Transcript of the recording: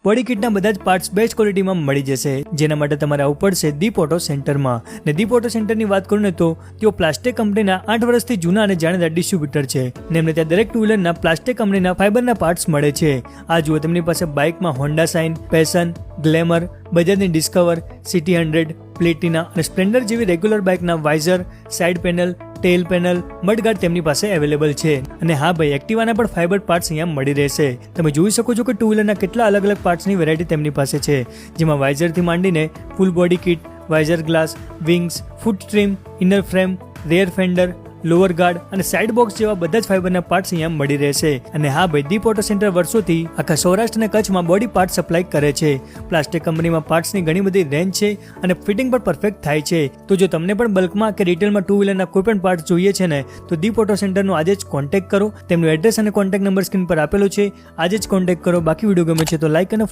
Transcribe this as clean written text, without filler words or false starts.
Body કિટના બધા જ parts best ક્વોલિટીમાં મળી જશે, જેના માટે તમારે આવવું પડશે દીપ ઓટો સેન્ટરમાં. ને દીપ ઓટો સેન્ટરની વાત કરું ને તો તેઓ પ્લાસ્ટિક કંપનીના 8 વર્ષથી જૂના અને જાણીતા ડિસ્ટ્રીબ્યુટર છે. ને એમને ત્યાં દરેક ટુ વ્હીલરના પ્લાસ્ટિક કંપનીના ફાઇબરના પાર્ટ્સ મળે છે. આ જુઓ, તેમની પાસે બાઇકમાં હોન્ડા સાઇન, પેશન, ગ્લેમર, બજાજની ડિસ્કવર, સિટી 100, પ્લેટિના અને સ્પ્લેન્ડર જેવી રેગ્યુલર બાઇકના visor, side panel, tail panel, mudguard તેમની પાસે અવેલેબલ છે. અને હા ભાઈ, એક્ટિવાના પણ ફાઇબર પાર્ટ્સ અહીંયા મળી રહેશે. તમે જોઈ શકો છો કે ટુ વ્હીલરના કેટલા અલગ અલગ પાર્ટ્સની વેરાયટી તેમની પાસે છે, જેમાં વાઇઝરથી માંડીને full body kit, visor glass, wings, foot trim, inner frame, rear fender, lower guard અને સાઇડ બોક્સ જેવા બધા જ ફાઇબરના પાર્ટ્સ અહીંયા મળી રહેશે. અને હા ભાઈ, દીપ ઓટો સેન્ટર વર્ષોથી આખા સૌરાષ્ટ્ર અને કચ્છમાં બોડી પાર્ટ સપ્લાય કરે છે. પ્લાસ્ટિક કંપનીમાં પાર્ટ્સની ઘણી બધી રેન્જ છે અને ફિટિંગ પણ પરફેક્ટ થાય છે. તો જો તમને પણ બલ્કમાં કે રિટેલમાં ટુ વ્હીલરના કોઈ પણ પાર્ટ જોઈએ છે ને, તો દીપ ઓટો સેન્ટરનો આજે જ કોન્ટેક્ટ કરો. તેમનું એડ્રેસ અને કોન્ટેક્ટ નંબર સ્ક્રીન પર આપેલો છે. આજે જ કોન્ટેક્ટ કરો. બાકી વિડીયો ગમે છે તો લાઈક અને